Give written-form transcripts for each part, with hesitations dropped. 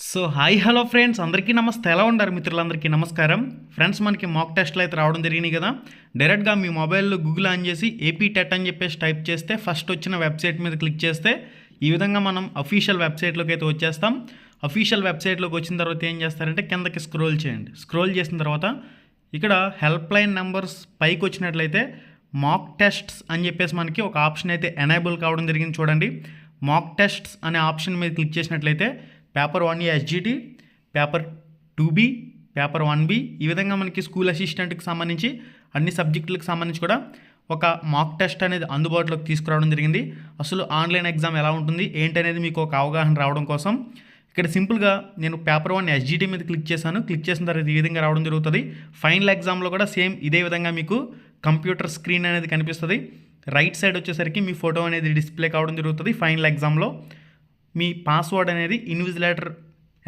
So hi hello friends, అందరికీ నమస్తే. ఎలా ఉన్నారు మిత్రులందరికీ నమస్కారం. ఫ్రెండ్స్, మనకి మాక్ టెస్ట్లు అయితే రావడం జరిగినాయి కదా. డైరెక్ట్గా మీ మొబైల్లో గూగుల్ ఆన్ చేసి ఏపీ టెట్ అని చెప్పేసి టైప్ చేస్తే ఫస్ట్ వచ్చిన వెబ్సైట్ మీద క్లిక్ చేస్తే ఈ విధంగా మనం అఫీషియల్ వెబ్సైట్లోకి అయితే వచ్చేస్తాం. అఫీషియల్ వెబ్సైట్లోకి వచ్చిన తర్వాత ఏం చేస్తారంటే కిందకి స్క్రోల్ చేయండి. స్క్రోల్ చేసిన తర్వాత ఇక్కడ హెల్ప్ లైన్ నెంబర్స్ పైకి వచ్చినట్లయితే మాక్ టెస్ట్స్ అని చెప్పేసి మనకి ఒక ఆప్షన్ అయితే ఎనేబుల్ కావడం జరిగింది. చూడండి, మాక్ టెస్ట్స్ అనే ఆప్షన్ మీద క్లిక్ చేసినట్లయితే పేపర్ 1 ఎస్జిటి, పేపర్ 2బి, పేపర్ 1బి ఈ విధంగా మనకి స్కూల్ అసిస్టెంట్కి సంబంధించి అన్ని సబ్జెక్టులకు సంబంధించి కూడా ఒక మాక్ టెస్ట్ అనేది అందుబాటులోకి తీసుకురావడం జరిగింది. అసలు ఆన్లైన్ ఎగ్జామ్ ఎలా ఉంటుంది ఏంటి అనేది మీకు ఒక అవగాహన రావడం కోసం ఇక్కడ సింపుల్గా నేను పేపర్ 1 ఎస్జిటి మీద క్లిక్ చేశాను. క్లిక్ చేసిన తర్వాత ఈ విధంగా రావడం జరుగుతుంది. ఫైనల్ ఎగ్జామ్లో కూడా సేమ్ ఇదే విధంగా మీకు కంప్యూటర్ స్క్రీన్ అనేది కనిపిస్తుంది. రైట్ సైడ్ వచ్చేసరికి మీ ఫోటో అనేది డిస్ప్లే కావడం జరుగుతుంది. ఫైనల్ ఎగ్జామ్లో మీ పాస్వర్డ్ అనేది ఇన్విజిలేటర్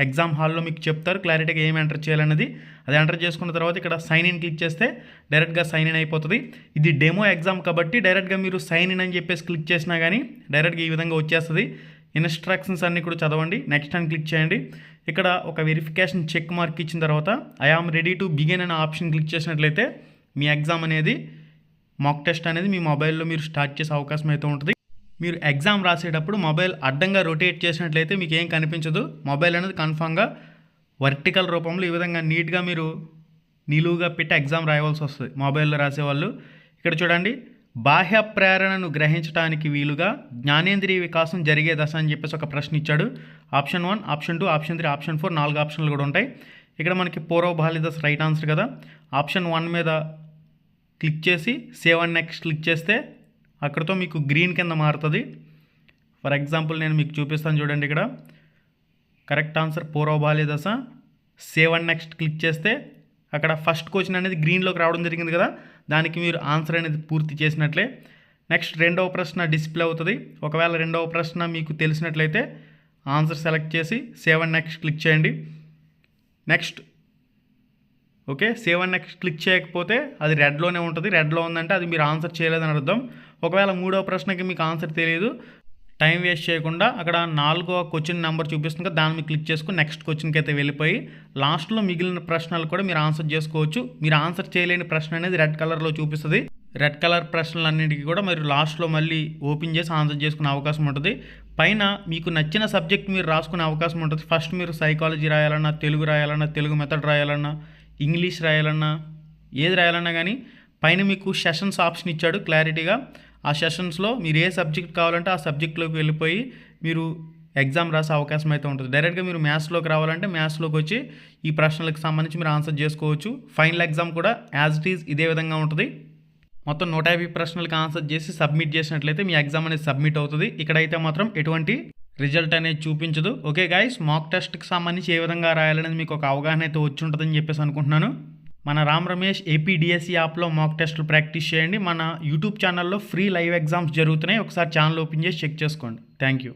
ఎగ్జామ్ హాల్లో మీకు చెప్తారు క్లారిటీగా ఏం ఎంటర్ చేయాలనేది. అది ఎంటర్ చేసుకున్న తర్వాత ఇక్కడ సైన్ ఇన్ క్లిక్ చేస్తే డైరెక్ట్గా సైన్ ఇన్ అయిపోతుంది. ఇది డెమో ఎగ్జామ్ కాబట్టి డైరెక్ట్గా మీరు సైన్ ఇన్ అని చెప్పేసి క్లిక్ చేసినా కానీ డైరెక్ట్గా ఈ విధంగా వచ్చేస్తుంది. ఇన్స్ట్రక్షన్స్ అన్నీ కూడా చదవండి. నెక్స్ట్ అని క్లిక్ చేయండి. ఇక్కడ ఒక వెరిఫికేషన్ చెక్ మార్క్ ఇచ్చిన తర్వాత I am ready to begin అనే ఆప్షన్ క్లిక్ చేసినట్లయితే మీ ఎగ్జామ్ అనేది మాక్ టెస్ట్ అనేది మీ మొబైల్లో మీరు స్టార్ట్ చేసే అవకాశం అయితే ఉంటుంది. మీరు ఎగ్జామ్ రాసేటప్పుడు మొబైల్ అడ్డంగా రొటేట్ చేసినట్లయితే మీకు ఏం కనిపించదు. మొబైల్ అనేది కన్ఫామ్గా వర్టికల్ రూపంలో ఈ విధంగా నీట్గా మీరు నిలువుగా పెట్టి ఎగ్జామ్ రాయవలసి వస్తుంది మొబైల్లో రాసేవాళ్ళు. ఇక్కడ చూడండి, బాహ్య ప్రేరణను గ్రహించడానికి వీలుగా జ్ఞానేంద్రియ వికాసం జరిగే దశ అని చెప్పేసి ఒక ప్రశ్న ఇచ్చాడు. ఆప్షన్ 1, ఆప్షన్ 2, ఆప్షన్ 3, ఆప్షన్ 4 4 ఆప్షన్లు కూడా ఉంటాయి. ఇక్కడ మనకి పూర్వబాల్య దశ రైట్ ఆన్సర్ కదా. ఆప్షన్ 1 మీద క్లిక్ చేసి సేవ్ అండ్ నెక్స్ట్ క్లిక్ చేస్తే అక్కడతో మీకు గ్రీన్ కింద మారుతుంది. ఫర్ ఎగ్జాంపుల్ నేను మీకు చూపిస్తాను చూడండి. ఇక్కడ కరెక్ట్ ఆన్సర్ పూర్వబాల్య దశ. సేవ్ అండ్ నెక్స్ట్ క్లిక్ చేస్తే అక్కడ ఫస్ట్ క్వశ్చన్ అనేది గ్రీన్లోకి రావడం జరిగింది కదా, దానికి మీరు ఆన్సర్ అనేది పూర్తి చేసినట్లే. నెక్స్ట్ రెండవ ప్రశ్న డిస్ప్లే అవుతుంది. ఒకవేళ రెండవ ప్రశ్న మీకు తెలిసినట్లయితే ఆన్సర్ సెలెక్ట్ చేసి సేవ్ అండ్ నెక్స్ట్ క్లిక్ చేయండి. Next okay, save and next click చేయకపోతే అది రెడ్లోనే ఉంటుంది. రెడ్లో ఉందంటే అది మీరు ఆన్సర్ చేయలేదని అర్థం. ఒకవేళ మూడవ ప్రశ్నకి మీకు ఆన్సర్ తెలియదు, టైం వేస్ట్ చేయకుండా అక్కడ 4వ క్వశ్చన్ నెంబర్ చూపిస్తుంది కదా, దాన్ని మీరు క్లిక్ చేసుకుని నెక్స్ట్ క్వశ్చన్కి అయితే వెళ్ళిపోయి లాస్ట్లో మిగిలిన ప్రశ్నలు కూడా మీరు ఆన్సర్ చేసుకోవచ్చు. మీరు ఆన్సర్ చేయలేని ప్రశ్న అనేది రెడ్ కలర్లో చూపిస్తుంది. రెడ్ కలర్ ప్రశ్నలన్నింటికి కూడా మీరు లాస్ట్లో మళ్ళీ ఓపెన్ చేసి ఆన్సర్ చేసుకునే అవకాశం ఉంటుంది. పైన మీకు నచ్చిన సబ్జెక్ట్ మీరు రాసుకునే అవకాశం ఉంటుంది. ఫస్ట్ మీరు సైకాలజీ రాయాలన్నా, తెలుగు రాయాలన్నా, తెలుగు మెథడ్ రాయాలన్నా, ఇంగ్లీష్ రాయాలన్నా, ఏది రాయాలన్నా కానీ పైన మీకు సెషన్స్ ఆప్షన్ ఇచ్చాడు క్లారిటీగా. ఆ సెషన్స్లో మీరు ఏ సబ్జెక్ట్ కావాలంటే ఆ సబ్జెక్ట్లోకి వెళ్ళిపోయి మీరు ఎగ్జామ్ రాసే అవకాశం అయితే ఉంటుంది. డైరెక్ట్గా మీరు మ్యాథ్స్లోకి రావాలంటే మ్యాథ్స్లోకి వచ్చి ఈ ప్రశ్నలకు సంబంధించి మీరు ఆన్సర్ చేసుకోవచ్చు. ఫైనల్ ఎగ్జామ్ కూడా యాజ్ ఇట్ ఈజ్ ఇదే విధంగా ఉంటుంది. మొత్తం 150 ప్రశ్నలకు ఆన్సర్ చేసి సబ్మిట్ చేసినట్లయితే మీ ఎగ్జామ్ అనేది సబ్మిట్ అవుతుంది. ఇక్కడైతే మాత్రం ఎటువంటి రిజల్ట్ అనేది చూపించదు. ఓకే గైస్, మాక్ టెస్ట్కి సంబంధించి ఏ విధంగా రాయాలనేది మీకు ఒక అవగాహన అయితే వచ్చి ఉంటుందని చెప్పేసి అనుకుంటున్నాను. మన రామ్ రమేష్ ఏపీడిఎస్సి యాప్లో మాక్ టెస్టులు ప్రాక్టీస్ చేయండి. మన యూట్యూబ్ ఛానల్లో ఫ్రీ లైవ్ ఎగ్జామ్స్ జరుగుతున్నాయి. ఒకసారి ఛానల్ ఓపెన్ చేసి చెక్ చేసుకోండి. Thank you.